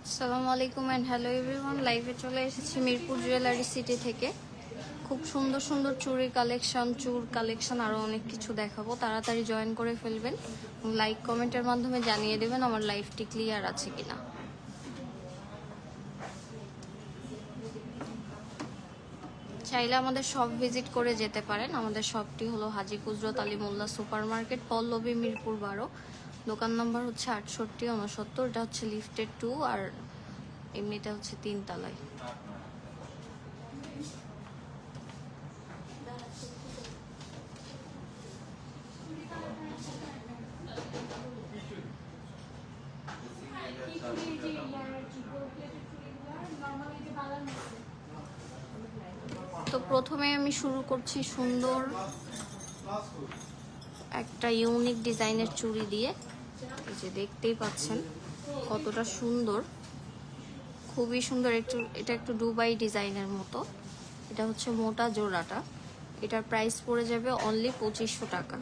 আসসালামু আলাইকুম and hello everyone. লাইভে চলে এসেছি মিরপুর জুয়েলারি সিটি থেকে। খুব সুন্দর সুন্দর চুড়ি কালেকশন, চুর কালেকশন, আরও অনেক কিছু দেখাবো। তাড়াতাড়ি জয়েন করে ফেলবেন, লাইক কমেন্টের মাধ্যমে জানিয়ে দেবেন আমার লাইভটি ক্লিয়ার আছে কিনা। চাইলে আমাদের শপ ভিজিট করে যেতে পারেন। আমাদের শপটি হলো হাজী কুদরত আলী মোল্লা সুপার মার্কেট, পল্লবী, মিরপুর 12। দোকান নম্বর হচ্ছে 6869। এটা হচ্ছে লিফটেড 2 আর এমনিটা হচ্ছে 3 তলায়। তো প্রথমে আমি শুরু করছি সুন্দর একটা ইউনিক ডিজাইনের চুড়ি দিয়ে। এই যে দেখতেই পাচ্ছেন কতটা সুন্দর, খুবই সুন্দর। এটা একটু দুবাই ডিজাইনের মতো। এটা হচ্ছে মোটা জোড়াটা। এটার প্রাইস পড়ে যাবে অনলি 2500 টাকা।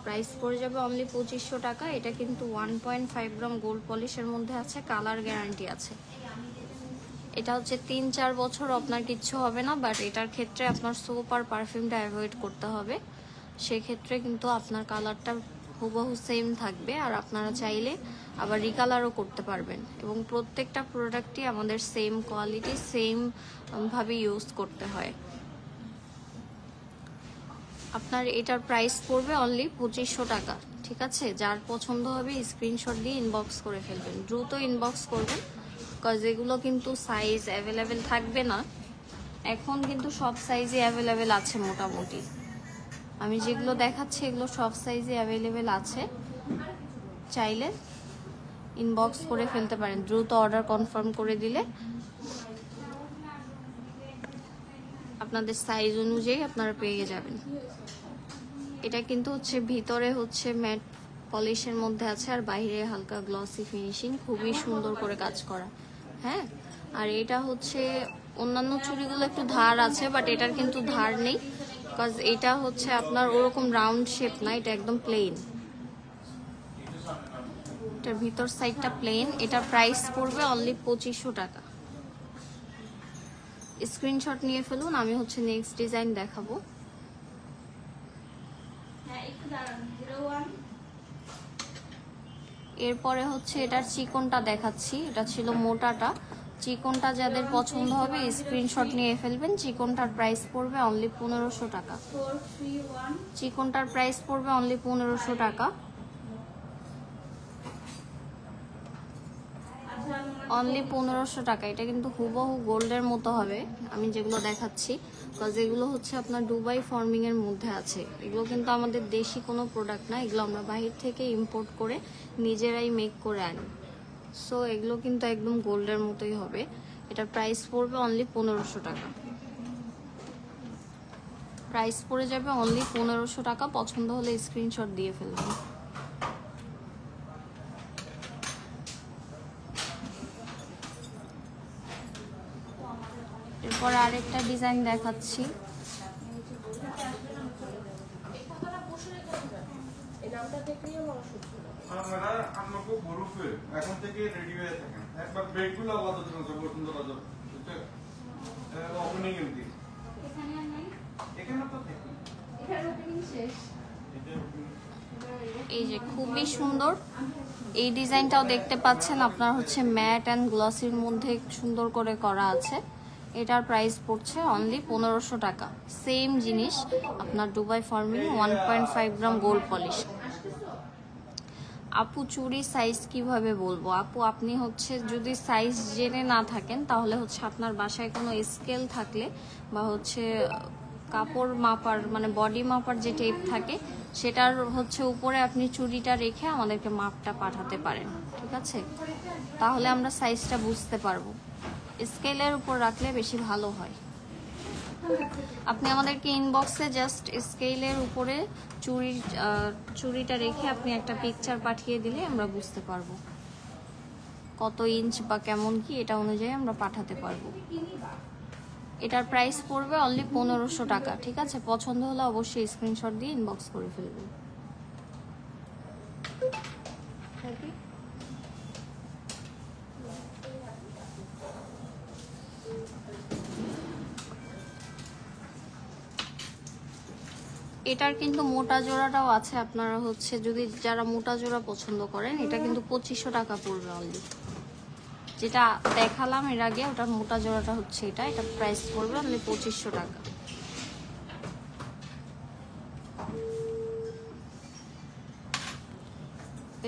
প্রাইস পড়ে যাবে অনলি 2500 টাকা। এটা কিন্তু 1.5 গ্রাম গোল্ড পলিশের মধ্যে আছে, কালার গ্যারান্টি আছে। এটা হচ্ছে 3-4 বছর আপনার কিচ্ছু হবে না, বাট এটার ক্ষেত্রে আপনার সোপ আর পারফিউমটা অ্যাভয়েড করতে হবে। সেক্ষেত্রে কিন্তু আপনার কালারটা হুবহু সেম থাকবে, আর আপনারা চাইলে আবার রিকালারও করতে পারবেন। এবং প্রত্যেকটা প্রোডাক্টই আমাদের সেম কোয়ালিটি, সেম ভাবে ইউজ করতে হয়। আপনার এটার প্রাইস পড়বে অনলি 2500 টাকা। ঠিক আছে, যার পছন্দ হবে স্ক্রিনশট দিয়ে ইনবক্স করে ফেলবেন। দ্রুত ইনবক্স করবেন, বিকজ এগুলো কিন্তু সাইজ অ্যাভেলেবেল থাকবে না। এখন কিন্তু সব সাইজে অ্যাভেলেবেল আছে মোটামুটি। আমি যেগুলো দেখাচ্ছি এগুলো সব সাইজে অ্যাভেলেবেল আছে। চাইলে ইনবক্স করে ফেলতে পারেন, দ্রুত অর্ডার কনফার্ম করে দিলে আপনাদের সাইজ অনুযায়ী আপনারা পেয়ে যাবেন। এটা কিন্তু হচ্ছে ভিতরে হচ্ছে ম্যাট পলিশের মধ্যে আছে, আর বাইরে হালকা গ্লসি ফিনিশিং, খুবই সুন্দর করে কাজ করা। হ্যাঁ, আর এটা হচ্ছে অন্যান্য চুড়িগুলো একটু ধার আছে, বাট এটার কিন্তু ধার নেই, বিকজ এটা হচ্ছে আপনার ওরকম রাউন্ড শেপ না, এটা একদম প্লেন। এটার ভিতর সাইডটা প্লেন। এটার প্রাইস পড়বে অনলি 2500 টাকা। স্ক্রিনশট নিয়ে ফেলুন, আমি হচ্ছে নেক্সট ডিজাইন দেখাবো। এরপরে হচ্ছে এটার চিকনটা দেখাচ্ছি। এটা ছিল মোটাটা, চিকনটা যাদের পছন্দ হবে স্ক্রিনশট নিয়ে ফেলবেন। চিকনটার প্রাইস পড়বে অনলি 1500 টাকা। চিকনটার প্রাইস পড়বে অনলি 1500 টাকা, অনলি 1500 টাকা। এটা কিন্তু হুবহু গোল্ডের মতো হবে আমি যেগুলো দেখাচ্ছি, বিকজ এগুলো হচ্ছে আপনার দুবাই ফর্মিং এর মধ্যে আছে। এগুলো কিন্তু আমাদের দেশি কোনো প্রোডাক্ট না, এগুলো আমরা বাহির থেকে ইম্পোর্ট করে নিজেরাই মেক করে আনি। সো এগুলো কিন্তু একদম গোল্ডের মতোই হবে। এটার প্রাইস পড়বে অনলি 1500 টাকা। প্রাইস পড়ে যাবে অনলি 1500 টাকা। পছন্দ হলে স্ক্রিনশট দিয়ে ফেলবেন। এরপর আরেকটা ডিজাইন দেখাচ্ছি। এখন থেকে রেডি হয়ে থাকেন, একবার ব্রেকগুলো আলাদা দিন তো পছন্দ করতে ওপেনিং এমডি এখানে তো দেখুন, এখানে ওপেনিং শেষ। এই যে খুবই সুন্দর এই ডিজাইনটাও দেখতে পাচ্ছেন আপনার হচ্ছে ম্যাট অ্যান্ড গ্লসির মধ্যে সুন্দর করে করা আছে। এটার প্রাইস পড়ছে অনলি 1500 টাকা। সেম জিনিস আপনার দুবাই ফর্মিং 1.5 গ্রাম গোল্ড পলিশ। আপু চুড়ি সাইজ কিভাবে বলবো? আপু আপনি হচ্ছে যদি সাইজ জেনে না থাকেন তাহলে হচ্ছে আপনার বাসায় কোনো স্কেল থাকলে বা হচ্ছে কাপড় মাপার মানে বডি মাপার যে টেপ থাকে সেটার হচ্ছে উপরে আপনি চুড়িটা রেখে আমাদেরকে মাপটা পাঠাতে পারেন, ঠিক আছে? তাহলে আমরা সাইজটা বুঝতে পারবো। স্কেলের উপর রাখলে বেশি ভালো হয়। আপনি আমাদেরকে ইনবক্সে জাস্ট স্কেলের উপরে চুড়িটা রেখে আপনি একটা পিকচার পাঠিয়ে দিলে আমরা বুঝতে পারবো কত ইঞ্চ বা কেমন কি, এটা অনুযায়ী আমরা পাঠাতে পারবো। এটার প্রাইস পড়বে অনলি 1500 টাকা, ঠিক আছে? পছন্দ হলে অবশ্যই স্ক্রিনশট দিয়ে ইনবক্স করে ফেলবেন। এটার কিন্তু মোটা জোড়াটাও আছে, আপনারা হচ্ছে যদি যারা মোটা জোড়া পছন্দ করেন, এটা কিন্তু 2500 টাকা পড়বে অনলি। যেটা দেখালাম এর আগে ওটার মোটা জোড়াটা হচ্ছে এটা প্রাইস পড়বে অনলি 2500 টাকা।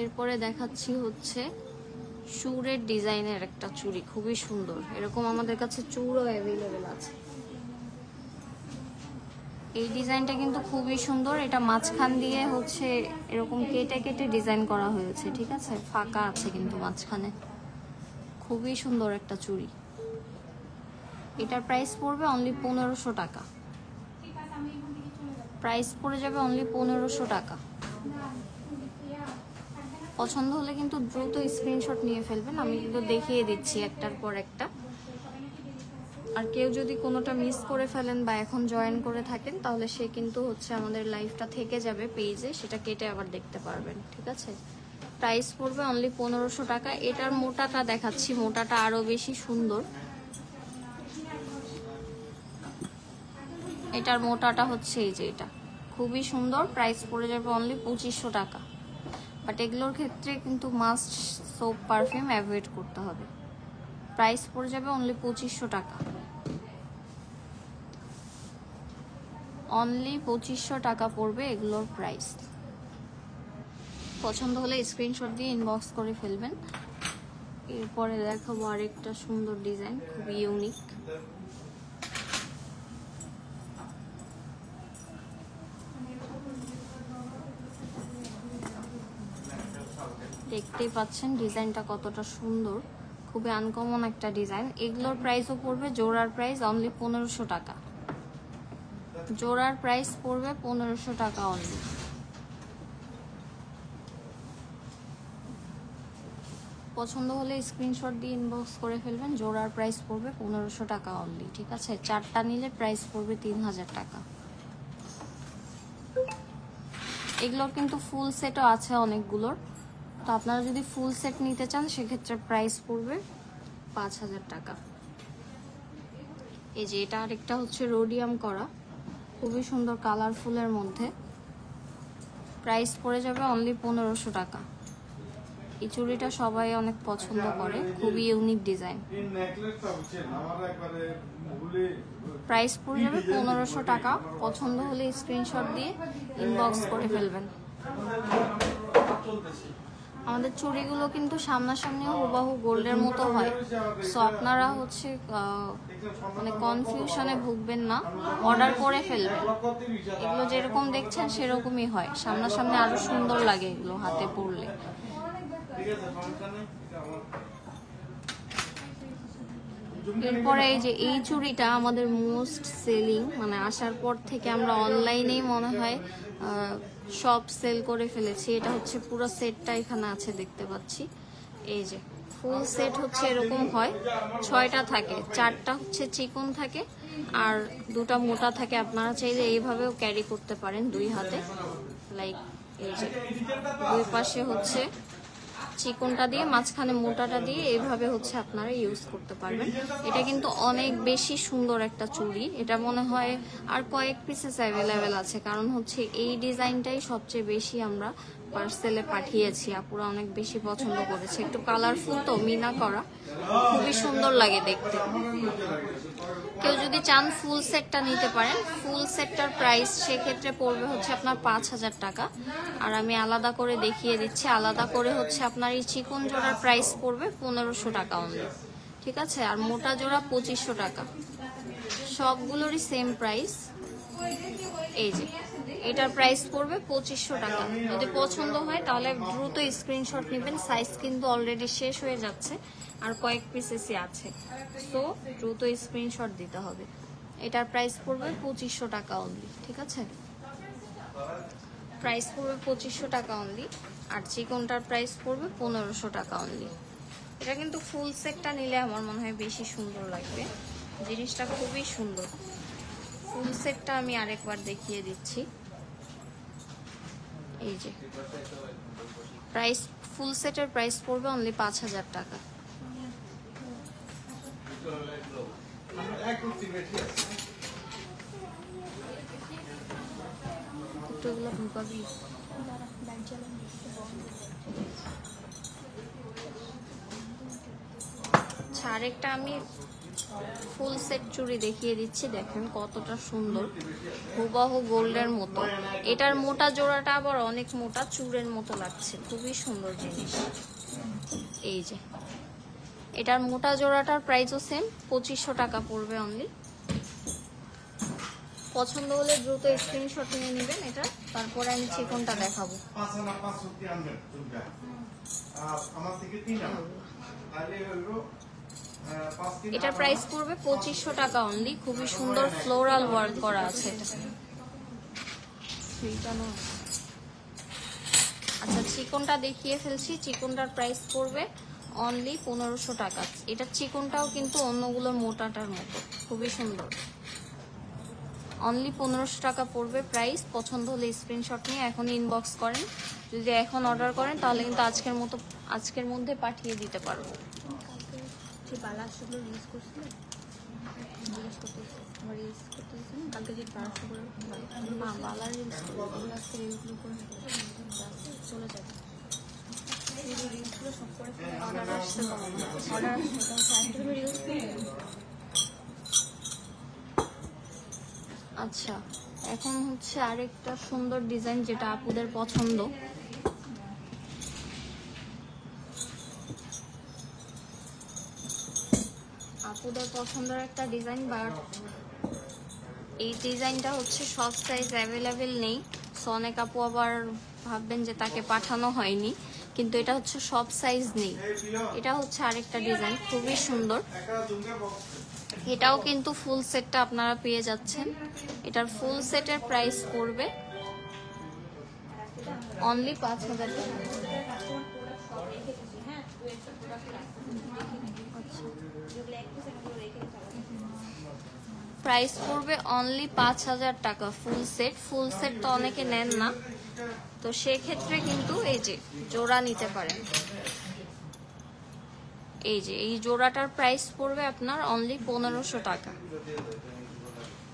এরপরে দেখাচ্ছি হচ্ছে চূড়ের ডিজাইনের একটা চুড়ি, খুবই সুন্দর। এরকম আমাদের কাছে চূড়ও অ্যাভেলেবেল আছে। এই ডিজাইনটা কিন্তু খুবই সুন্দর। এটা মাঝখান দিয়ে হচ্ছে এরকম কেটে কেটে ডিজাইন করা হয়েছে, ঠিক আছে? ফাঁকা আছে কিন্তু মাঝখানে। খুবই সুন্দর একটা চুড়ি। এটার প্রাইস পড়বে অনলি 1500 টাকা। প্রাইস পড়ে যাবে অনলি 1500 টাকা। পছন্দ হলে কিন্তু দ্রুত স্ক্রিনশট নিয়ে ফেলবেন, আমি কিন্তু দেখিয়ে দিচ্ছি একটার পর একটা। আর কেউ যদি কোনোটা মিস করে ফেলেন বা এখন জয়েন করে থাকেন, তাহলে সে কিন্তু হচ্ছে আমাদের লাইভটা থেকে যাবে পেজে, সেটা কেটে আবার দেখতে পারবেন, ঠিক আছে? প্রাইস পড়বে অনলি 1500 টাকা। এটার মোটাটা দেখাচ্ছি, মোটাটা আরো বেশি সুন্দর। এটার মোটাটা হচ্ছে এই যে এটা খুবই সুন্দর। প্রাইস পড়ে যাবে অনলি 2500 টাকা। বাট এগুলোর ক্ষেত্রে কিন্তু মাস্ট সোপ পারফিউম অ্যাভয়েড করতে হবে। প্রাইস পড়ে যাবে অনলি 2500 টাকা। অনলি 2500 টাকা পড়বে এগুলোর প্রাইস। পছন্দ হলে স্ক্রিনশট দিয়ে ইনবক্স করে ফেলবেন। এরপরে দেখাবো আরেকটা সুন্দর ডিজাইন, খুবই ইউনিক। দেখতেই পাচ্ছেন ডিজাইনটা কতটা সুন্দর, খুবই আনকমন একটা ডিজাইন। এগুলোর প্রাইসও পড়বে, জোড়ার প্রাইস অনলি 1500 টাকা। জোড়ার প্রাইস পড়বে 1500 টাকা অনলি। পছন্দ হলে স্ক্রিনশট দিয়ে ইনবক্স করে ফেলবেন। জোড়ার প্রাইস পড়বে 1500 টাকা অনলি, ঠিক আছে? চারটা নিলে প্রাইস পড়বে 3000 টাকা। এগুলোর কিন্তু ফুল সেটও আছে অনেকগুলোর, তো আপনারা যদি ফুল সেট নিতে চান সেক্ষেত্রে প্রাইস পড়বে 5000 টাকা। এই যে এটা আরেকটা হচ্ছে রোডিয়াম করা, খুবই সুন্দর কালারফুলের মধ্যে। প্রাইস পড়ে যাবে অনলি 1500 টাকা। এই চুড়িটা সবাই অনেক পছন্দ করে, খুবই ইউনিক ডিজাইন। প্রাইস পড়ে যাবে 1500 টাকা। পছন্দ হলে স্ক্রিনশট দিয়ে ইনবক্স করে ফেলবেন। আমাদের চুড়িগুলো কিন্তু সামনাসামনিও হুবাহু গোল্ডের মতো হয়, সো আপনারা হচ্ছে মানে কনফিউশনে ভুগবেন না, অর্ডার করে ফেলবেন। এগুলো যেরকম দেখছেন সেরকমই হয়, সামনাসামনি আরো সুন্দর লাগে এগুলো হাতে পরলে। এরপরে এই যে এই চুড়িটা আমাদের মোস্ট সেলিং, মানে আসার পর থেকে আমরা অনলাইনেই মনে হয় সব সেল করে ফেলেছি। এটা হচ্ছে পুরো সেটটা এখানে আছে, দেখতে পাচ্ছি। এই যে ফুল সেট হচ্ছে এরকম হয়, 6টা থাকে, 4টা হচ্ছে চিকন থাকে আর 2টা মোটা থাকে। আপনারা চাইলে এইভাবেও ক্যারি করতে পারেন 2 হাতে, লাইক এই যে 2 পাশে হচ্ছে চিকনটা দিয়ে মাঝখানে মোটাটা দিয়ে এইভাবে হচ্ছে আপনারা ইউজ করতে পারবেন। এটা কিন্তু অনেক বেশি সুন্দর একটা চুড়ি। এটা মনে হয় আর কয়েক পিসেস অ্যাভেলেবেল আছে, কারণ হচ্ছে এই ডিজাইনটাই সবচেয়ে বেশি আমরা পার্সেলে পাঠিয়েছি, আপুরা অনেক বেশি পছন্দ করেছে। একটু কালারফুল তো, মিনা করা, খুবই সুন্দর লাগে দেখতে। কেউ যদি চান ফুল সেটটা নিতে পারেন। ফুল সেটটার প্রাইস সেক্ষেত্রে পড়বে হচ্ছে আপনার 5000 টাকা। আর আমি আলাদা করে দেখিয়ে দিচ্ছি, আলাদা করে হচ্ছে আপনার এই চিকন জোড়ার প্রাইস পড়বে 1500 টাকা অনলি, ঠিক আছে? আর মোটা জোড়া 2500 টাকা। সবগুলোরই সেম প্রাইস। এই যে এটার প্রাইস পড়বে 2500 টাকা। যদি পছন্দ হয় তাহলে দ্রুত স্ক্রিনশট নেবেন, সাইজ কিন্তু অলরেডি শেষ হয়ে যাচ্ছে আর কয়েক পিসেসই আছে, তো দ্রুত স্ক্রিনশট দিতে হবে। এটার প্রাইস পড়বে 2500 টাকা অনলি, ঠিক আছে? প্রাইস পড়বে 2500 টাকা অনলি। আর চিকনটার প্রাইস পড়বে 1500 টাকা অনলি। এটা কিন্তু ফুল সেটটা নিলে আমার মনে হয় বেশি সুন্দর লাগবে, জিনিসটা খুবই সুন্দর। ফুল সেটটা আমি আরেকবার দেখিয়ে দিচ্ছি। এই যে প্রাইস, ফুল সেটের প্রাইস পড়বে অনলি 5000 টাকা। এগুলো ঢুকাবি। আচ্ছা, আরেকটা আমি ফুল সেট চুড়ি দেখিয়ে দিচ্ছি, দেখেন কতটা সুন্দর, হুবাহু গোল্ডের মতো। এটার মোটা জোড়াটা আবার অনেক মোটা, চূড়ের মতো লাগছে, খুবই সুন্দর জিনিস। এই যে এটার মোটা জোড়াটার প্রাইসও সেম, 2500 টাকা পড়বে অনলি। পছন্দ হলে দ্রুত স্ক্রিনশট নিয়ে নেবেন এটা। তারপরে আমি চিকনটা দেখাবো। এটার প্রাইস পড়বে 2500 টাকা অনলি। খুবই সুন্দর ফ্লোরাল ওয়ার্ক করা আছে এটা। আচ্ছা, চিকনটা দেখিয়ে ফেলছি। চিকনটার প্রাইস পড়বে অনলি 1500 টাকা। এটার চিকনটাও কিন্তু অন্যগুলোর মোটাটার মতো, খুবই সুন্দর। অনলি 1500 টাকা পড়বে প্রাইস। পছন্দ হলে স্ক্রিনশট নিয়ে এখন ইনবক্স করেন। যদি এখন অর্ডার করেন তাহলে কিন্তু আজকের মধ্যে পাঠিয়ে দিতে পারবো। চলে যাবে আচ্ছা, এখন হচ্ছে আরেকটা সুন্দর ডিজাইন যেটা আপুদের পছন্দ। আপুদের পছন্দের একটা ডিজাইন, বাট এই ডিজাইনটা হচ্ছে সব সাইজ অ্যাভেলেবেল নেই। সো অনেক আপু আবার ভাববেন যে তাকে পাঠানো হয়নি, কিন্তু এটা হচ্ছে সব সাইজ নেই। এটা হচ্ছে আরেকটা ডিজাইন, খুবই সুন্দর। এটাও কিন্তু ফুল সেটটা আপনারা পেয়ে যাচ্ছেন। এটার ফুল সেটের প্রাইস পড়বে অনলি 5000 টাকা। প্রাইস পড়বে অনলি 5000 টাকা ফুল সেট। ফুল সেট তো অনেকে নেন না, তো সেক্ষেত্রে কিন্তু এই যে জোড়া নিতে পারেন। এই যে এই জোড়াটার প্রাইস পড়বে আপনার অনলি 1500 টাকা।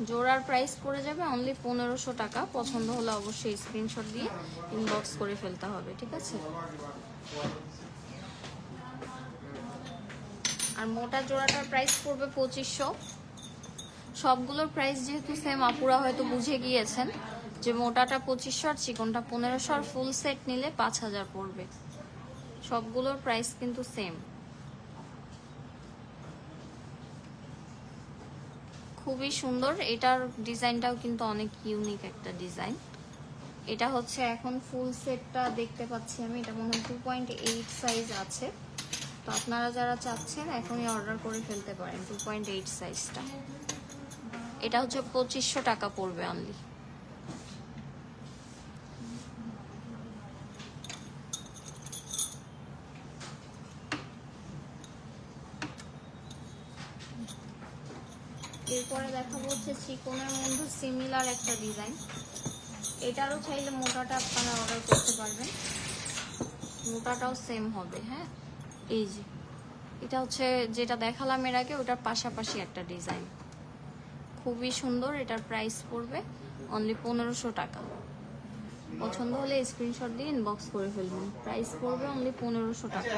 জোড়ার প্রাইস পড়ে যাবে অনলি 1500 টাকা। পছন্দ হলে অবশ্যই স্ক্রিনশট দিয়ে ইনবক্স করে ফেলতে হবে, ঠিক আছে? আর মোটা জোড়াটার প্রাইস পড়বে 2500। সবগুলোর প্রাইস যেহেতু সেম, আপুরা হয়তো বুঝে গিয়েছেন যে মোটাটা 2500 আর চিকনটা 1500, আর ফুল সেট নিলে 5000 পড়বে। সবগুলোর প্রাইস কিন্তু সেম। খুবই সুন্দর। এটার ডিজাইনটাও কিন্তু অনেক ইউনিক একটা ডিজাইন। এটা হচ্ছে এখন ফুল সেটটা দেখতে পাচ্ছি আমি, এটা মনে হয় 2.8 সাইজ আছে। তো আপনারা যারা চাচ্ছেন এখনই অর্ডার করে ফেলতে পারেন 2.8 সাইজটা। এটা হচ্ছে 2500 টাকা পড়বে অনলি। এরপরে দেখাবো হচ্ছে চিকনের মধ্যে সিমিলার একটা ডিজাইন। এটারও চাইলে মোটাটা আপনারা অর্ডার করতে পারবেন, মোটাটাও সেম হবে। হ্যাঁ, এই যে এটা হচ্ছে যেটা দেখালাম এর আগে, ওটার পাশাপাশি একটা ডিজাইন, খুবই সুন্দর। এটার প্রাইস পড়বে অনলি 1500 টাকা। পছন্দ হলে স্ক্রিনশট দিয়ে ইনবক্স করে ফেলবেন। প্রাইস পড়বে অনলি 1500 টাকা।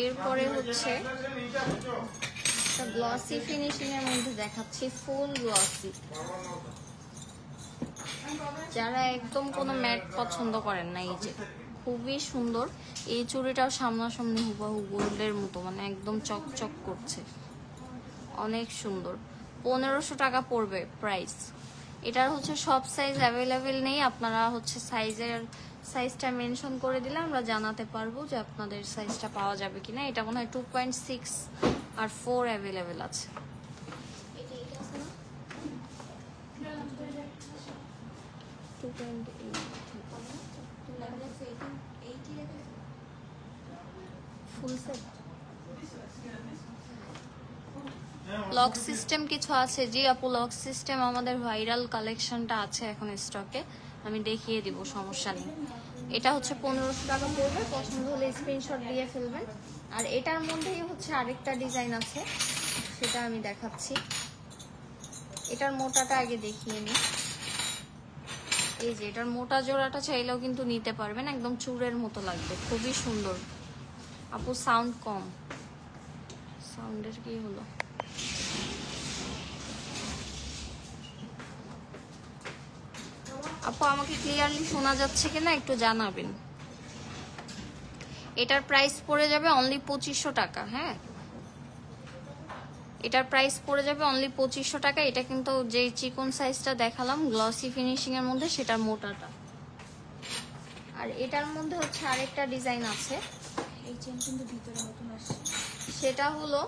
এরপরে হচ্ছে একটা গ্লসি ফিনিশিং এর মধ্যে দেখাচ্ছি, ফুল গ্লসি। যারা একদম কোনো ম্যাট পছন্দ করেন না, এই যে খুবই সুন্দর এই চুড়িটাও সামনাসামনি হুবাহু গোল্ডের মতো, মানে একদম চকচক করছে, অনেক সুন্দর। 1500 টাকা পড়বে প্রাইস। এটার হচ্ছে সব সাইজ অ্যাভেলেবেল নেই, আপনারা হচ্ছে সাইজটা মেনশন করে দিলে আমরা জানাতে পারবো যে আপনাদের সাইজটা পাওয়া যাবে কিনা। এটা মনে হয় 2.6 আর 4 অ্যাভেলেবেল আছে। ফুল সেট লক সিস্টেম কিছু আছে? জি আপু, লক সিস্টেম আমাদের ভাইরাল কালেকশনটা আছে এখন স্টকে, আমি দেখিয়ে দিব, সমস্যা নেই। এটা হচ্ছে 1500 টাকা পড়বে, পছন্দ হলে স্ক্রিনশট দিয়ে ফেলবেন। আর এটার মধ্যেই হচ্ছে আরেকটা ডিজাইন আছে, সেটা আমি দেখাচ্ছি। এটার মোটাটা আগে দেখিয়ে নিই। এই যে এটার মোটা জোড়াটা চাইলেও কিন্তু নিতে পারবেন, একদম চুড়ের মতো লাগবে, খুবই সুন্দর। আপু সাউন্ড কম, সাউন্ডের কি হলো? আপু আমাকে ক্লিয়ারলি শোনা যাচ্ছে কিনা একটু জানাবেন। এটার প্রাইস পড়ে যাবে অনলি 2500 টাকা। হ্যাঁ, এটার প্রাইস পড়ে যাবে অনলি 2500 টাকা। এটা কিন্তু যে চিকন সাইজটা দেখালাম গ্লসি ফিনিশিং এর মধ্যে, সেটার মোটাটা। আর এটার মধ্যে হচ্ছে আরেকটা ডিজাইন আছে, এই চেন কিন্তু ভিতরে নতুন আসছে, সেটা হলো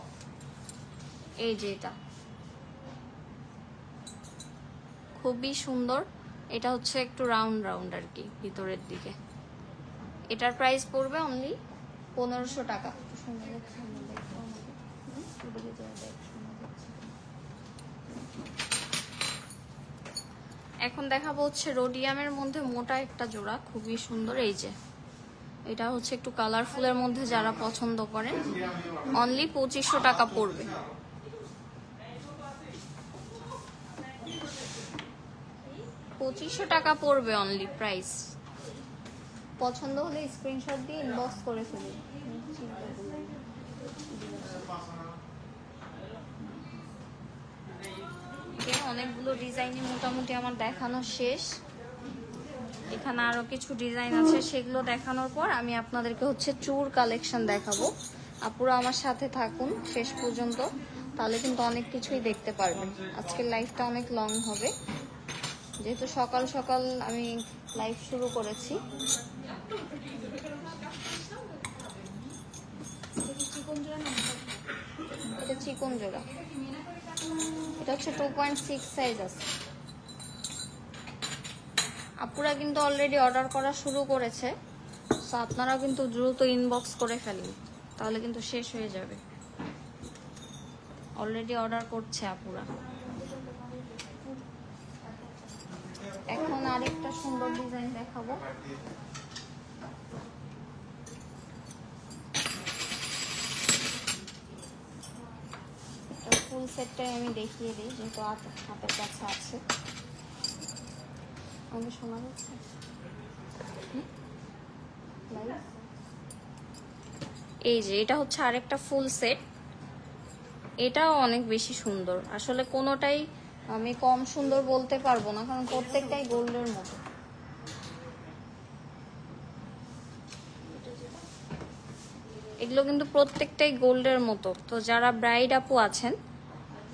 এই যে এটা খুবই সুন্দর। এটা হচ্ছে একটু রাউন্ড রাউন্ড আর কি ভিতরের দিকে। এটার প্রাইস পড়বে অনলি 1500 টাকা। এখন দেখাবো হচ্ছে রোডিয়ামের মধ্যে মোটা একটা জোড়া, খুবই সুন্দর। এই যে এটা হচ্ছে একটু কালারফুলের মধ্যে যারা পছন্দ করেন, অনলি 2500 টাকা পড়বে। টাকা পড়বে অনলি প্রাইস। পছন্দ হলে স্ক্রিনশট দিয়ে ইনবক্স করে ফেলুন। অনেকগুলো ডিজাইনই মোটামুটি আমার দেখানো শেষ। এখানে আরো কিছু ডিজাইন আছে, সেগুলো দেখানোর পর আমি আপনাদেরকে হচ্ছে চুর কালেকশন দেখাবো। আপুরা আমার সাথে থাকুন শেষ পর্যন্ত, তাহলে কিন্তু অনেক কিছুই দেখতে পারবেন। আজকের লাইভটা অনেক লং হবে, যেহেতু সকাল সকাল আমি লাইভ শুরু করেছি। এটা চিকন জোড়া, এটা হচ্ছে 2.6 সাইজ আছে। আপুরা কিন্তু অলরেডি অর্ডার করা শুরু করেছে, তো আপনারাও কিন্তু দ্রুত ইনবক্স করে ফেলুন, তাহলে কিন্তু শেষ হয়ে যাবে। অলরেডি অর্ডার করছে আপুরা। এখন আরেকটা সুন্দর ডিজাইন দেখাবো। ফুল সেটটাই আমি দেখিয়ে দিই, যেহেতু হাতের কাছে আছে। আমাকে শোনা যাচ্ছে? এই যে এটা হচ্ছে আরেকটা ফুল সেট, এটাও অনেক বেশি সুন্দর। আসলে কোনোটাই আমি কম সুন্দর বলতে পারবো না, কারণ প্রত্যেকটাই গোল্ডের মতো। এগুলো কিন্তু প্রত্যেকটাই গোল্ডের মতো। তো যারা ব্রাইড আপু আছেন,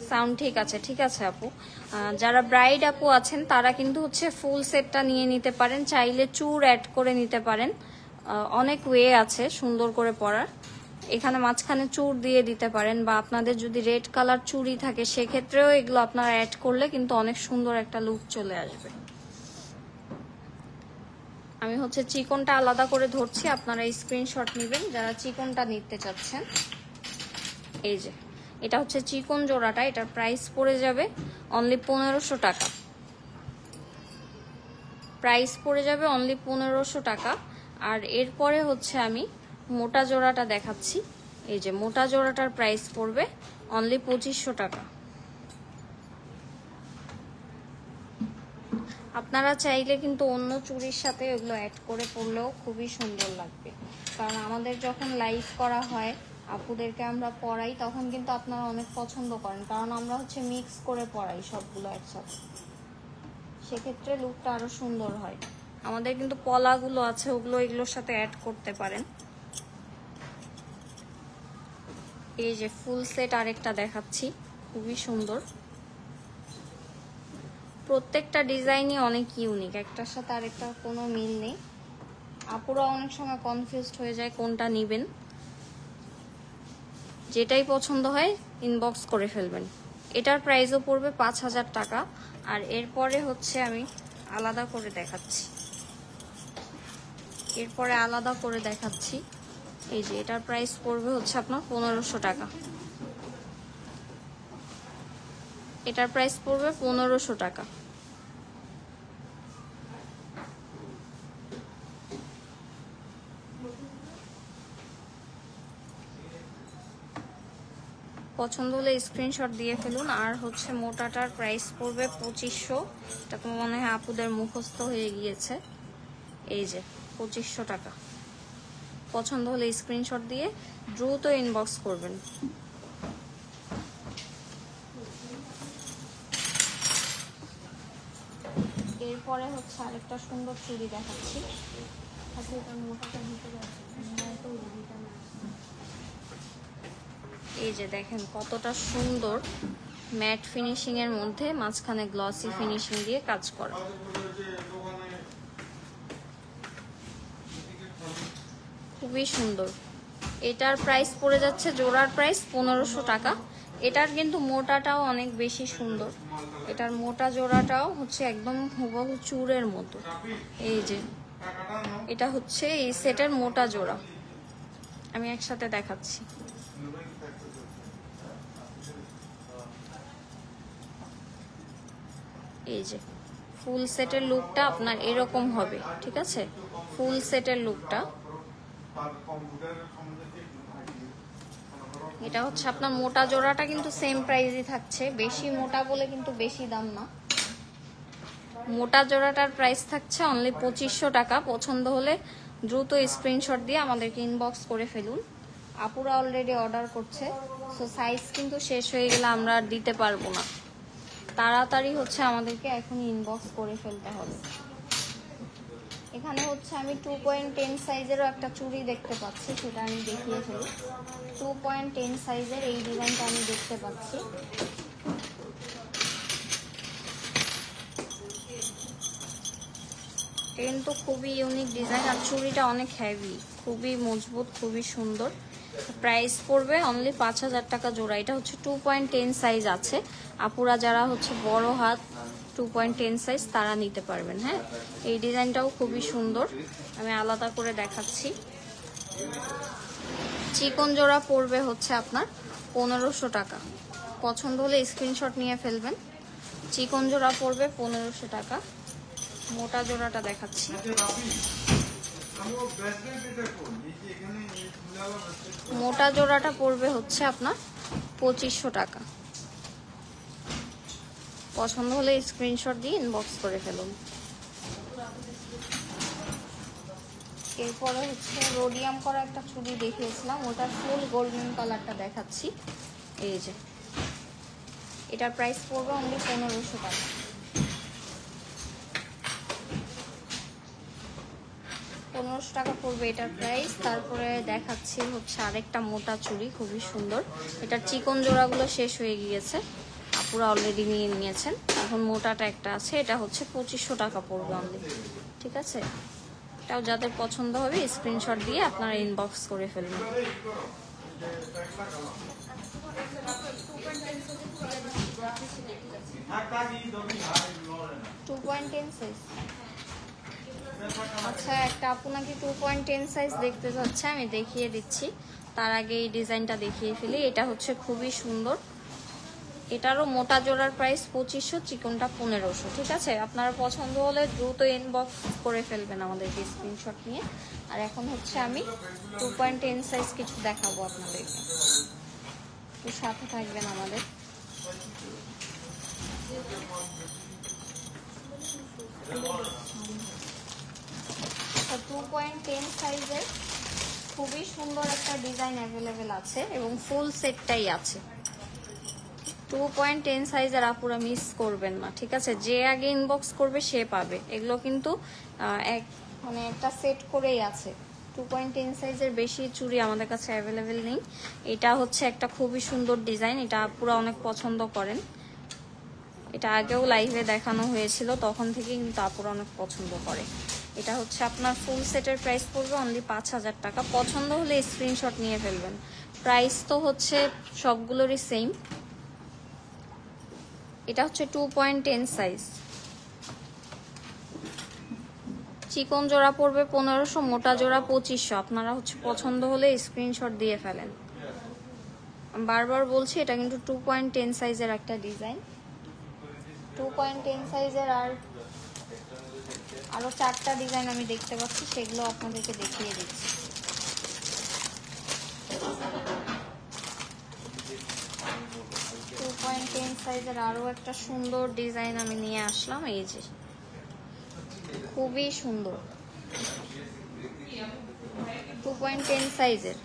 সাউন্ড ঠিক আছে? ঠিক আছে আপু। যারা ব্রাইড আপু আছেন তারা কিন্তু হচ্ছে ফুল সেটটা নিয়ে নিতে পারেন, চাইলে চুর অ্যাড করে নিতে পারেন। অনেক ওয়ে আছে সুন্দর করে পরার। এখানে মাঝখানে চুর দিয়ে দিতে পারেন, বা আপনাদের যদি রেড কালার চুড়ি থাকে সেক্ষেত্রেও এগুলো আপনারা অ্যাড করলে কিন্তু অনেক সুন্দর একটা লুক চলে আসবে। আমি হচ্ছে চিকনটা আলাদা করে ধরছি, আপনারা স্ক্রিনশট নেবেন যারা চিকনটা নিতে চাচ্ছেন। এই যে এটা হচ্ছে চিকন জোড়াটা, এটার প্রাইস পড়ে যাবে অনলি 1500 টাকা। প্রাইস পড়ে যাবে অনলি 1500 টাকা। আর এরপরে হচ্ছে আমি মোটা জোড়াটা দেখাচ্ছি। এই যে মোটা জোড়াটার প্রাইস পড়বে অনলি 2500 টাকা। আপনারা চাইলে কিন্তু অন্য চুড়ির সাথে এগুলো অ্যাড করে পরলেও খুবই সুন্দর লাগবে, কারণ আমাদের যখন লাইভ করা হয় আপুদেরকে আমরা পরাই, তখন কিন্তু আপনারা অনেক পছন্দ করেন, কারণ আমরা হচ্ছে মিক্স করে পরাই সবগুলো একসাথে। সেক্ষেত্রে লুকটা আরো সুন্দর হয়। আমাদের কিন্তু পলাগুলো আছে, ওগুলো এগুলোর সাথে অ্যাড করতে পারেন। এই যে ফুল সেট আরেকটা দেখাচ্ছি, খুবই সুন্দর। প্রত্যেকটা ডিজাইনই অনেক ইউনিক, একটার সাথে আরেকটার কোনো মিল নেই। আপুরা অনেক সময় কনফিউজড হয়ে যায় কোনটা নেবেন। যেটাই পছন্দ হয় ইনবক্স করে ফেলবেন। এটার প্রাইসও পড়বে 5000 টাকা। আর এরপরে হচ্ছে আমি আলাদা করে দেখাচ্ছি, এই যে এটার প্রাইস পড়বে হচ্ছে আপনার 1500 টাকা। এটার প্রাইস পড়বে 1500 টাকা। পছন্দ হলে স্ক্রিনশট দিয়ে ফেলুন। আর হচ্ছে মোটাটার প্রাইস পড়বে 2500। এটা তো মনে হয় আপুদের মুখস্থ হয়ে গিয়েছে। এই যে 2500 টাকা। পছন্দ হলে স্ক্রিনশট দিয়ে দ্রুত ইনবক্স করবেন। এরপরে হচ্ছে আরেকটা সুন্দর চুড়ি দেখাচ্ছি। এই যে দেখেন কতটা সুন্দর ম্যাট ফিনিশিং এর মধ্যে মাঝখানে গ্লসি ফিনিশিং দিয়ে কাজ করা। খুবই সুন্দর। এটার প্রাইস পড়ে যাচ্ছে, জোড়ার প্রাইস 1500 টাকা। এটার কিন্তু মোটাটাও অনেক বেশি সুন্দর। এটার মোটা জোড়াটাও হচ্ছে একদম হুবহু চূড়ের মতো। এই যে এটা হচ্ছে এই সেটের মোটা জোড়া, আমি একসাথে দেখাচ্ছি। এই যে ফুল সেটের লুকটা আপনার এরকম হবে, ঠিক আছে? ফুল সেটের লুকটা এটা হচ্ছে আপনার মোটা জোড়াটা কিন্তু সেম প্রাইসই থাকছে, বেশি মোটা বলে কিন্তু বেশি দাম না। মোটা জোড়াটার প্রাইস থাকছে অনলি 2500 টাকা। পছন্দ হলে দ্রুত স্ক্রিনশট দিয়ে আমাদেরকে ইনবক্স করে ফেলুন। আপুরা অলরেডি অর্ডার করছে, সো সাইজ কিন্তু শেষ হয়ে গেলে আমরা আর দিতে পারবো না। তাড়াতাড়ি হচ্ছে আমাদেরকে এখন ইনবক্স করে ফেলতে হবে। এখানে হচ্ছে আমি 2.10 সাইজেরও একটা চুড়ি দেখতে পাচ্ছি, সেটা আমি দেখিয়ে ফেলি। 2.10 সাইজের এই ডিজাইনটা আমি দেখতে পাচ্ছি। কিন্তু খুবই ইউনিক ডিজাইন, আর চুড়িটা অনেক হেভি, খুবই মজবুত, খুবই সুন্দর। প্রাইস পড়বে অনলি 5000 টাকা জোড়া। এটা হচ্ছে 2.10 সাইজ আছে। আপুরা যারা হচ্ছে বড় হাত 2.10 সাইজ তারা নিতে পারবেন। হ্যাঁ, এই ডিজাইনটাও খুবই সুন্দর, আমি আলাদা করে দেখাচ্ছি। চিকন জোড়া পড়বে হচ্ছে আপনার 1500 টাকা। পছন্দ হলে স্ক্রিনশট নিয়ে ফেলবেন। চিকন জোড়া পড়বে 1500 টাকা। মোটা জোড়াটা দেখাচ্ছি। মোটা জোড়াটা পড়বে হচ্ছে আপনার 2500 টাকা। পছন্দ হলে স্ক্রিনশট দিয়ে ইনবক্স করে ফেলুন। এরপরে হচ্ছে রোডিয়াম করা একটা চুড়ি দেখিয়েছিলাম, ওটা ফুল গোল্ডেন কালারটা দেখাচ্ছি। এই যে এটার প্রাইস পড়বে অনলি 1500 টাকা। 1500 টাকা পড়বে এটার প্রাইস। তারপরে দেখাচ্ছি হচ্ছে আরেকটা মোটা চুড়ি, খুবই সুন্দর। এটার চিকন জোড়াগুলো শেষ হয়ে গিয়েছে, আপুরা অলরেডি নিয়ে নিয়েছেন। এখন মোটাটা একটা আছে, এটা হচ্ছে 2500 টাকা পড়বে অনলি, ঠিক আছে? এটাও যাদের পছন্দ হবে স্ক্রিনশট দিয়ে আপনারা ইনবক্স করে ফেলবেন। 2.10 সাইজ। আচ্ছা, একটা আপু নাকি 2.10 সাইজ দেখতে যাচ্ছে, আমি দেখিয়ে দিচ্ছি। তার আগে এই ডিজাইনটা দেখিয়ে ফেলি। এটা হচ্ছে খুবই সুন্দর। এটারও মোটা জোড়ার প্রাইস 2500, চিকনটা 1500, ঠিক আছে? আপনারা পছন্দ হলে দ্রুত ইনবক্স করে ফেলবেন আমাদেরকে স্ক্রিনশট নিয়ে। আর এখন হচ্ছে আমি 2.10 সাইজ কিছু দেখাবো আপনাদেরকে, তো সাথে থাকবেন আমাদের। 2.10 সাইজের খুবই সুন্দর একটা ডিজাইন অ্যাভেলেবেল আছে এবং ফুল সেটটাই আছে। 2.10 সাইজের আপুরা মিস করবেন না, ঠিক আছে? যে আগে ইনবক্স করবে সে পাবে। এগুলো কিন্তু মানে একটা সেট করেই আছে। 2.10 সাইজের বেশি চুড়ি আমাদের কাছে অ্যাভেলেবেল নেই। এটা হচ্ছে একটা খুবই সুন্দর ডিজাইন, এটা আপুরা অনেক পছন্দ করেন। এটা আগেও লাইভে দেখানো হয়েছিল, তখন থেকে কিন্তু আপুরা অনেক পছন্দ করে। এটা হচ্ছে আপনার ফুল সেটের প্রাইস পড়বে অনলি 5000 টাকা। পছন্দ হলে স্ক্রিনশট নিয়ে ফেলবেন। প্রাইস তো হচ্ছে সবগুলোরই সেম। এটা হচ্ছে 2.10 সাইজ। চিকন জোড়া পড়বে 1500, মোটা জোড়া 2500। আপনারা হচ্ছে পছন্দ হলে স্ক্রিনশট দিয়ে ফেলেন। বারবার বলছি এটা কিন্তু 2.10 সাইজের একটা ডিজাইন। 2.10 সাইজের আরো 4টা ডিজাইন আমি দেখতে পাচ্ছি, সেগুলো আপনাদেরকে দেখিয়ে দিচ্ছি। 2.10 সাইজের আরো একটা সুন্দর ডিজাইন আমি নিয়ে আসলাম। এই যে খুবই সুন্দর 2.10 সাইজের।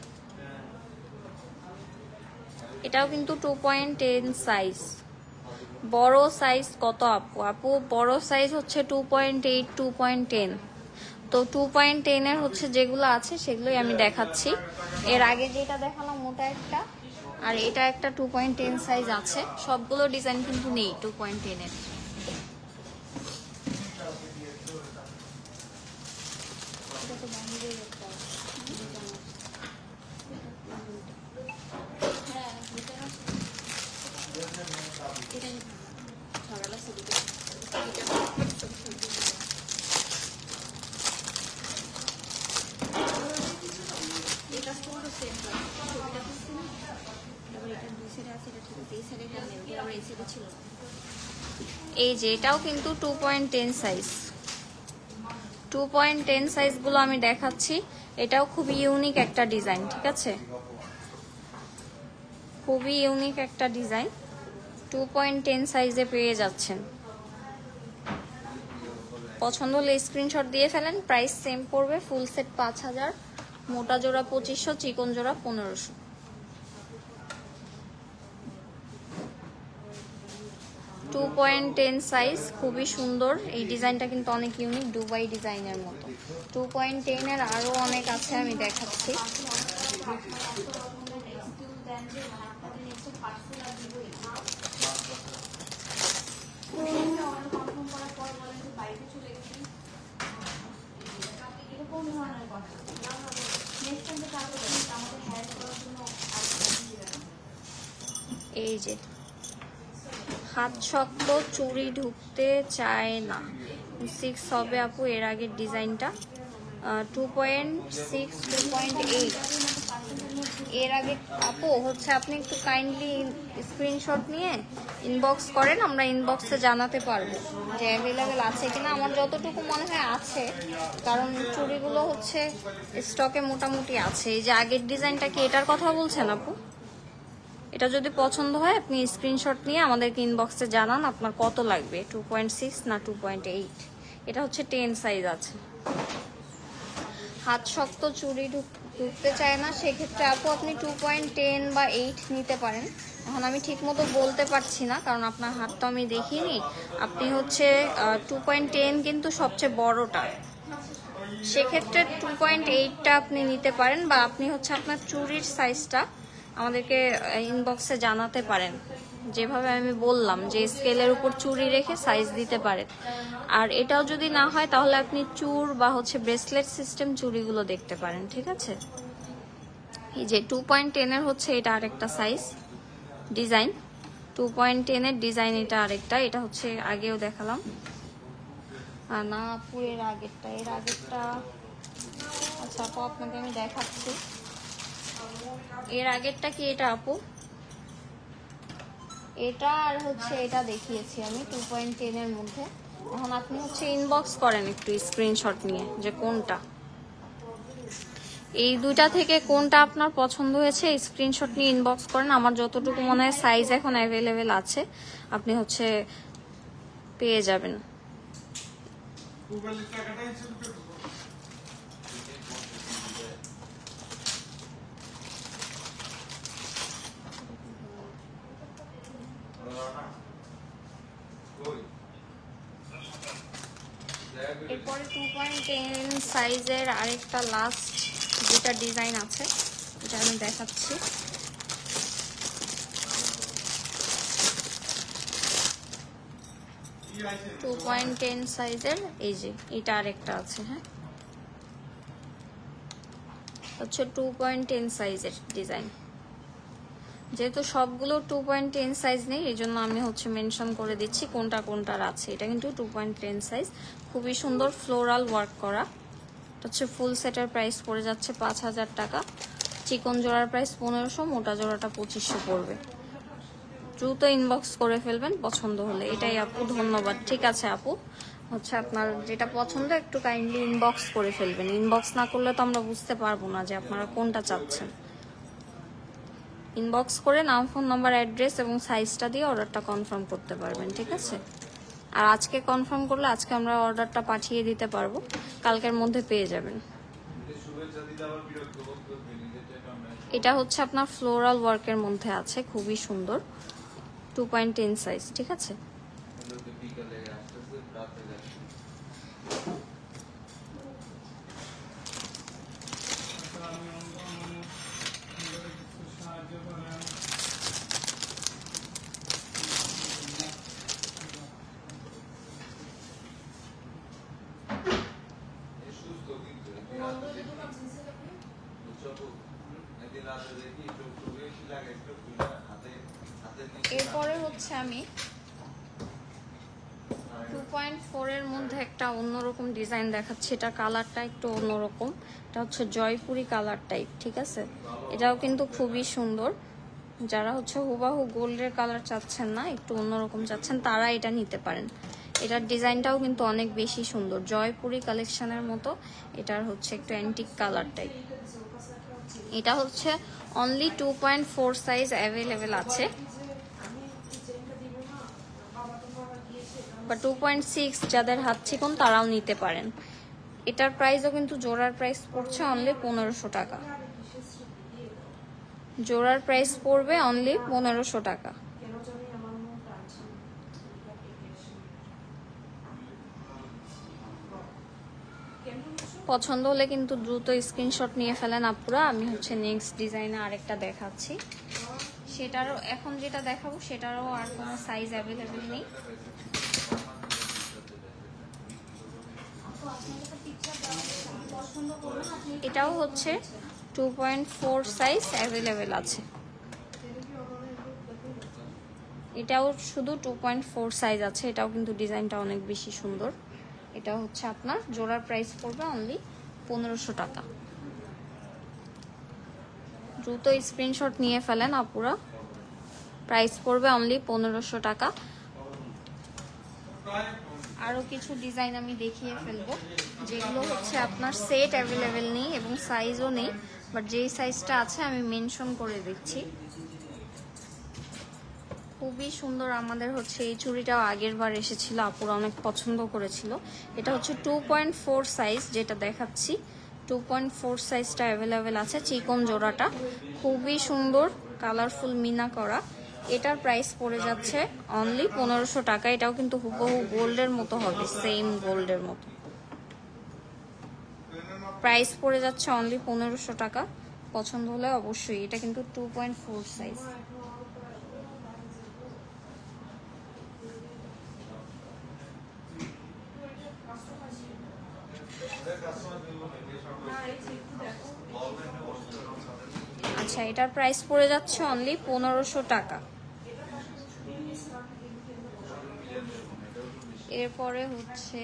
এটাও কিন্তু 2.10 সাইজ। বড় সাইজ কত আপু? বড় সাইজ হচ্ছে 2.8, 2.10। তো 2.10 এর হচ্ছে যেগুলো আছে সেগুলোই আমি দেখাচ্ছি। এর আগে যেটা দেখালাম মোটা একটা, আর এটা একটা 2.10 সাইজ আছে। সবগুলো ডিজাইন কিন্তু নেই 2.10 এর। এই যে এটাও কিন্তু 2.10 সাইজ। 2.10 সাইজগুলো আমি দেখাচ্ছি। এটাও খুবই ইউনিক একটা ডিজাইন, ঠিক আছে? খুবই ইউনিক একটা ডিজাইন। 2.10 সাইজে পেয়ে যাচ্ছেন। পছন্দ হলে স্ক্রিনশট দিয়ে ফেলেন। প্রাইস সেম পড়বে। ফুল সেট 5000, মোটা জোড়া 2500, চিকন জোড়া 1500। 2.10 সাইজ, খুবই সুন্দর। এই ডিজাইনটা কিন্তু অনেক ইউনিক, দুবাই ডিজাইনের মতো। 2.10 এর আরো অনেক আছে, আমি দেখাচ্ছি। এই যে হাত শক্ত, চুড়ি ঢুকতে চায় না। 6 হবে আপু এর আগের ডিজাইনটা। 2.6, 2.8 এর আগে আপু হচ্ছে আপনি একটু কাইন্ডলি স্ক্রিনশট নিয়ে ইনবক্স করেন, আমরা ইনবক্সে জানাতে পারবো যে অ্যাভেলেবেল আছে কিনা। আমার যতটুকু মনে হয় আছে, কারণ চুড়িগুলো হচ্ছে স্টকে মোটামুটি আছে। এই যে আগের ডিজাইনটা কি এটার কথা বলছেন আপু? এটা যদি পছন্দ হয় আপনি স্ক্রিনশট নিয়ে আমাদেরকে ইনবক্সে জানান আপনার কত লাগবে, 2.6 না 2.8। এটা হচ্ছে 10 সাইজ আছে। হাত শক্ত, চুড়ি ঢুকতে চায় না, সেক্ষেত্রে আপু আপনি 2.10 বা 8 নিতে পারেন। এখন আমি ঠিক মতো বলতে পারছি না, কারণ আপনার হাত তো আমি দেখিনি। আপনি হচ্ছে 2.10 কিন্তু সবচেয়ে বড়টা, সেক্ষেত্রে 2.8টা আপনি নিতে পারেন। বা আপনি হচ্ছে আপনার চুড়ির সাইজটা আমাদেরকে ইনবক্সে জানাতে পারেন, যেভাবে আমি বললাম যে স্কেলের উপর চুড়ি রেখে সাইজ দিতে পারেন। আর এটাও যদি না হয় তাহলে আপনি চূড় বা হচ্ছে ব্রেসলেট সিস্টেম চুড়িগুলো দেখতে পারেন, ঠিক আছে? এই যে 2.10 এর হচ্ছে এটা আরেকটা সাইজ ডিজাইন। 2.10 এর ডিজাইন এটা আরেকটা। এটা হচ্ছে আগেও দেখালাম না আপু, এর আগেরটা আচ্ছা আপু আপনাকে আমি দেখাচ্ছি। এর আগেরটা কি এটা আপু? এটা আর হচ্ছে এটা দেখিয়েছি আমি 2.10 এর মধ্যে। এখন আপনি হচ্ছে ইনবক্স করেন একটু স্ক্রিনশট নিয়ে যে কোনটা, এই দুইটা থেকে কোনটা আপনার পছন্দ হয়েছে স্ক্রিনশট নিয়ে ইনবক্স করেন। আমার যতটুকু মনে হয় সাইজ এখন অ্যাভেলেবেল আছে, আপনি হচ্ছে পেয়ে যাবেন। এরপরে 2.10 সাইজের আরেকটা লাস্ট যেটা ডিজাইন আছে এটা আমি দেখাচ্ছি। 2.10 সাইজের এই যে এটা আরেকটা আছে। হ্যাঁ, হচ্ছে 2.10 সাইজের ডিজাইন। যেহেতু সবগুলো 2.10 সাইজ নেই, এই জন্য আমি হচ্ছে মেনশন করে দিচ্ছি কোনটা কোনটার আছে। এটা কিন্তু 2.10 সাইজ, খুবই সুন্দর ফ্লোরাল ওয়ার্ক করা। এটা হচ্ছে ফুল সেটের প্রাইস পড়ে যাচ্ছে 5000 টাকা। চিকন জোড়ার প্রাইস 1500, মোটা জোড়াটা 2500 পড়বে। দ্রুত ইনবক্স করে ফেলবেন পছন্দ হলে। এটাই আপু, ধন্যবাদ। ঠিক আছে আপু, হচ্ছে আপনার যেটা পছন্দ একটু কাইন্ডলি ইনবক্স করে ফেলবেন। ইনবক্স না করলে তো আমরা বুঝতে পারবো না যে আপনারা কোনটা চাচ্ছেন। ইনবক্স করে নাম, ফোন নাম্বার, অ্যাড্রেস এবং সাইজটা দিয়ে অর্ডারটা কনফার্ম করতে পারবেন। ঠিক আছে, আর আজকে কনফার্ম করলে আজকে আমরা অর্ডারটা পাঠিয়ে দিতে পারবো, কালকের মধ্যে পেয়ে যাবেন। এটা হচ্ছে আপনার ফ্লোরাল ওয়ার্কের মধ্যে আছে, খুবই সুন্দর, 2.10 সাইজ। ঠিক আছে, এরপরে হচ্ছে আমি 2.4 এর মধ্যে একটা অন্যরকম ডিজাইন দেখাচ্ছি। এটা কালারটা একটু অন্যরকম, এটা হচ্ছে জয়পুরি কালার টাইপ। ঠিক আছে, এটাও কিন্তু খুবই সুন্দর। যারা হচ্ছে হুবাহু গোল্ডের কালার চাচ্ছেন না, একটু অন্যরকম চাচ্ছেন, তারা এটা নিতে পারেন। এটার ডিজাইনটাও কিন্তু অনেক বেশি সুন্দর, জয়পুরি কালেকশনের মতো। এটার হচ্ছে একটু অ্যান্টিক কালার টাইপ। এটা হচ্ছে অনলি 2.4 সাইজ অ্যাভেলেবেল আছে, বা 2.6 যাদের হাত চিকন তারাও নিতে পারেন। এটার প্রাইসও কিন্তু জোড়ার প্রাইস পড়ছে অনলি 1500 টাকা। জোড়ার প্রাইস পড়বে অনলি 1500 টাকা। পছন্দ হলে কিন্তু দ্রুত স্ক্রিনশট নিয়ে ফেলেন আপুরা। আমি হচ্ছে নেক্সট ডিজাইনে আরেকটা দেখাচ্ছি, সেটারও এখন যেটা দেখাবো সেটারও আর কোনো সাইজ অ্যাভেলেবেল নেই। এটাও হচ্ছে 2.4 সাইজ অ্যাভেলেবেল আছে। এটাও শুধু 2.4 সাইজ আছে। এটাও কিন্তু ডিজাইনটা অনেক বেশি সুন্দর। এটা হচ্ছে আপনার জোড়ার প্রাইস পড়বে অনলি 1500 টাকা। দ্রুত স্ক্রিনশট নিয়ে ফেলেন আপুরা, প্রাইস পড়বে অনলি 1500 টাকা। আরও কিছু ডিজাইন আমি দেখিয়ে ফেলবো, যেগুলো হচ্ছে আপনার সেট অ্যাভেলেবেল নেই এবং সাইজও নেই, বাট যেই সাইজটা আছে আমি মেনশন করে দিচ্ছি। খুবই সুন্দর। আমাদের হচ্ছে এই চুড়িটাও আগের বার এসেছিল, আপুরা অনেক পছন্দ করেছিল। এটা হচ্ছে 2.4 সাইজ, যেটা দেখাচ্ছি 2.4 সাইজটা অ্যাভেলেবেল আছে। চিকন জোড়াটা খুবই সুন্দর, কালারফুল মিনা করা। এটার প্রাইস পড়ে যাচ্ছে অনলি 1500 টাকা। এটাও কিন্তু হুবহু গোল্ডের মতো হবে, সেম গোল্ডের মতো। প্রাইস পড়ে যাচ্ছে অনলি 1500 টাকা। পছন্দ হলে অবশ্যই। এটা কিন্তু 2.4 সাইজ। আচ্ছা, এটার প্রাইস পড়ে যাচ্ছে অনলি 1500 টাকা। এরপরে হচ্ছে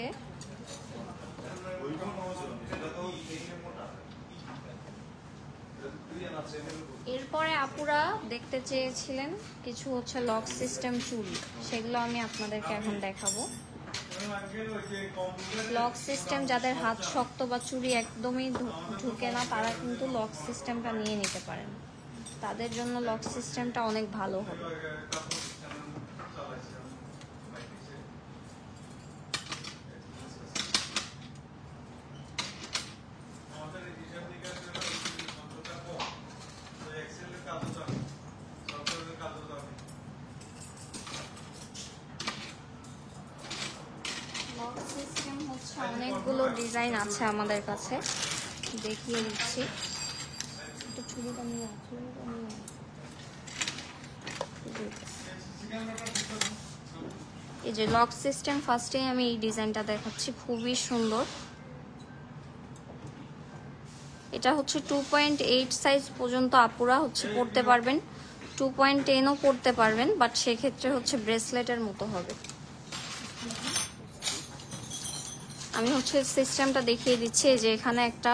এরপরে আপুরা দেখতে চেয়েছিলেন কিছু হচ্ছে লক সিস্টেম চুড়ি, সেগুলো আমি আপনাদেরকে এখন দেখাবো। লক সিস্টেম যাদের হাত শক্ত বা চুড়ি একদমই ঢুকে না, তারা কিন্তু লক সিস্টেমটা নিয়ে নিতে পারেন। তাদের জন্য লক সিস্টেমটা অনেক ভালো হবে। অনেকগুলো ডিজাইন আছে আমাদের কাছে, দেখিয়ে দিচ্ছি। একটু ছুরিটা নিয়ে আয়, ছুরিটা নিয়ে আয়। এই যে লক সিস্টেম, ফার্স্টে আমি এই ডিজাইনটা দেখাচ্ছি, খুবই সুন্দর। এটা হচ্ছে 2.8 সাইজ পর্যন্ত আপুরা হচ্ছে পরতে পারবেন, 2.10ও পরতে পারবেন, বাট সেক্ষেত্রে হচ্ছে ব্রেসলেটের মতো হবে। আমি হচ্ছে সিস্টেমটা দেখিয়ে দিচ্ছি। যে এখানে একটা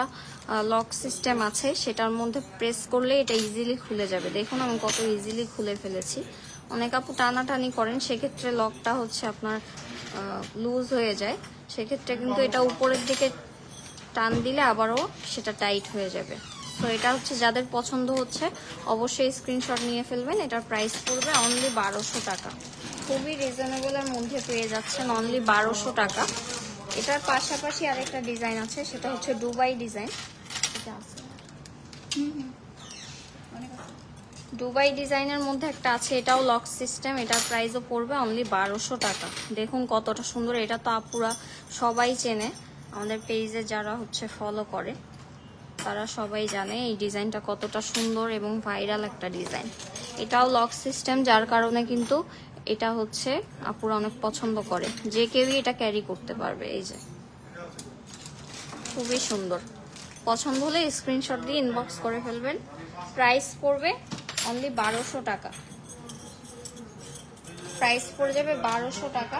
লক সিস্টেম আছে, সেটার মধ্যে প্রেস করলে এটা ইজিলি খুলে যাবে। দেখুন আমি কত ইজিলি খুলে ফেলেছি। অনেক আপু টানাটানি করেন, সেক্ষেত্রে লকটা হচ্ছে আপনার লুজ হয়ে যায়, সেক্ষেত্রে কিন্তু এটা উপরের দিকে টান দিলে আবারও সেটা টাইট হয়ে যাবে। তো এটা হচ্ছে যাদের পছন্দ হচ্ছে অবশ্যই স্ক্রিনশট নিয়ে ফেলবেন। এটার প্রাইস পড়বে অনলি 1200 টাকা। খুবই রিজনেবলের মধ্যে পেয়ে যাচ্ছেন অনলি 1200 টাকা। এটার পাশাপাশি আরেকটা ডিজাইন আছে, সেটা হচ্ছে দুবাই ডিজাইন। এটা আছে দুবাই ডিজাইনের মধ্যে একটা আছে, এটাও লক সিস্টেম। এটার প্রাইসও পড়বে অনলি 1200 টাকা। দেখুন কতটা সুন্দর। এটা তো আপুরা সবাই চেনে, আমাদের পেজে যারা হচ্ছে ফলো করে তারা সবাই জানে এই ডিজাইনটা কতটা সুন্দর এবং ভাইরাল একটা ডিজাইন। এটাও লক সিস্টেম, যার কারণে কিন্তু এটা হচ্ছে আপুরা অনেক পছন্দ করে, যে কেউই এটা ক্যারি করতে পারবে। এই যে খুবই সুন্দর। পছন্দ হলে স্ক্রিনশট দিয়ে ইনবক্স করে ফেলবেন। প্রাইস পড়বে অনলি 1200 টাকা। প্রাইস পড়ে যাবে 1200 টাকা।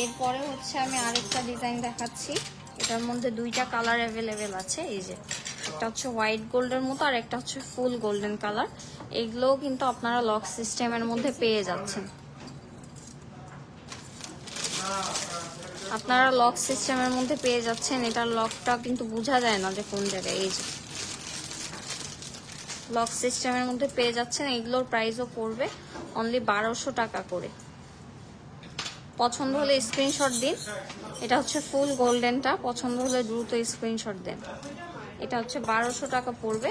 এরপরে হচ্ছে আমি আরেকটা ডিজাইন দেখাচ্ছি, এটার মধ্যে দুইটা কালার অ্যাভেলেবেল আছে। এই যে একটা হচ্ছে হোয়াইট গোল্ডের মতো আর একটা হচ্ছে ফুল গোল্ডেন কালার। এগুলোও কিন্তু আপনারা লক সিস্টেমের মধ্যে পেয়ে যাচ্ছেন। আপনারা লক সিস্টেমের মধ্যে পেয়ে যাচ্ছেন। এটার লকটা কিন্তু বোঝা যায় না যে কোন জায়গায়। এই যে লক সিস্টেমের মধ্যে পেয়ে যাচ্ছেন। এগুলোর প্রাইসও পড়বে অনলি 1200 টাকা করে। পছন্দ হলে স্ক্রিনশট দিন। এটা হচ্ছে ফুল গোল্ডেনটা, পছন্দ হলে দ্রুত স্ক্রিনশট দেন। এটা হচ্ছে 1200 টাকা পড়বে।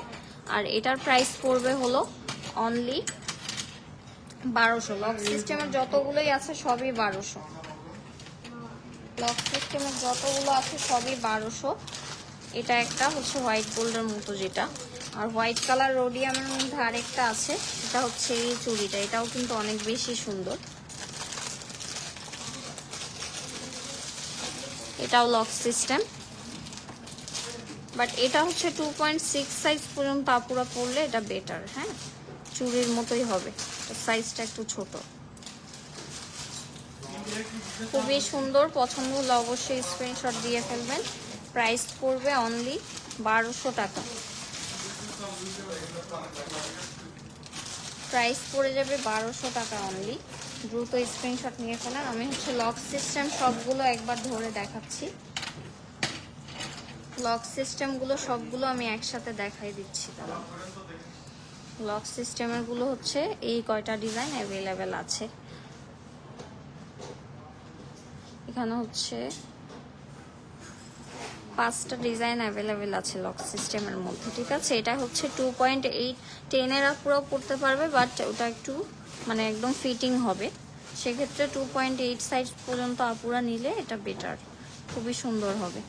আর এটার প্রাইস পড়বে হলো অনলি 1200। লক সিস্টেমের যতগুলোই আছে সবই 1200। লক সিস্টেমের যতগুলো আছে সবই 1200। এটা একটা হচ্ছে হোয়াইট গোল্ডের মতো যেটা, আর হোয়াইট কালার রোডিয়ামের মধ্যে আরেকটা আছে, এটা হচ্ছে এই চুড়িটা। এটাও কিন্তু অনেক বেশি সুন্দর। এটাও লক সিস্টেম, বাট এটা হচ্ছে 2.6 সাইজ পর্যন্ত আপুরা পরলে এটা বেটার। হ্যাঁ, চুড়ির মতোই হবে, সাইজটা একটু ছোট। খুবই সুন্দর। পছন্দ হলে অবশ্যই স্ক্রিনশট দিয়ে ফেলবেন। প্রাইস পড়বে অনলি 1200 টাকা। প্রাইস পড়ে যাবে 1200 টাকা অনলি। দ্রুত স্ক্রিনশট নিয়ে ফেলেন। আমি হচ্ছে লক সিস্টেম সবগুলো একবার ধরে দেখাচ্ছি। লক সিস্টেমগুলো সবগুলো আমি একসাথে দেখাই দিচ্ছি। তাহলে লক সিস্টেমের গুলো হচ্ছে এই কয়টা ডিজাইন অ্যাভেলেবেল আছে। এখানে হচ্ছে 5টা ডিজাইন অ্যাভেলেবেল আছে লক সিস্টেমের মধ্যে। ঠিক আছে, এটা হচ্ছে 2.8 10-এর আপুরাও পড়তে পারবে, বাট ওটা একটু মানে একদম ফিটিং হবে। সেক্ষেত্রে 2.8 সাইজ পর্যন্ত আপুরা নিলে এটা বেটার, খুবই সুন্দর হবে।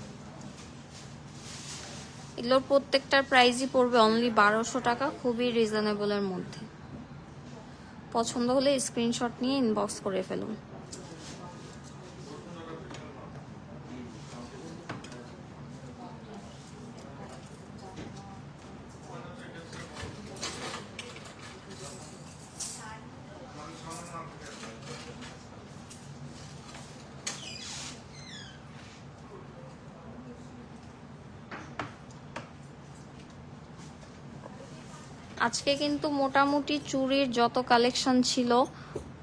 এগুলোর প্রত্যেকটার প্রাইসই পড়বে অনলি 1200 টাকা, খুবই রিজনেবলের মধ্যে। পছন্দ হলে স্ক্রিনশট নিয়ে ইনবক্স করে ফেলুন। আজকে কিন্তু মোটামুটি চুড়ির যত কালেকশন ছিল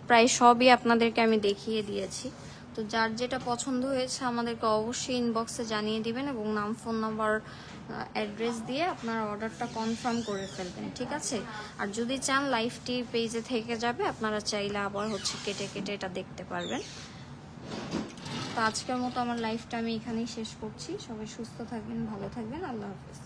প্রায় সবই আপনাদেরকে আমি দেখিয়ে দিয়েছি। তো যার যেটা পছন্দ হয়েছে আমাদেরকে অবশ্যই ইনবক্সে জানিয়ে দিবেন এবং নাম, ফোন নাম্বার, অ্যাড্রেস দিয়ে আপনার অর্ডারটা কনফার্ম করে ফেলবেন। ঠিক আছে, আর যদি চান লাইভটি পেজে থেকে যাবে, আপনারা চাইলে আবার হচ্ছে কেটে কেটে এটা দেখতে পারবেন। তো আজকের মতো আমার লাইভটা আমি এখানেই শেষ করছি। সবাই সুস্থ থাকবেন, ভালো থাকবেন। আল্লাহ হাফেজ।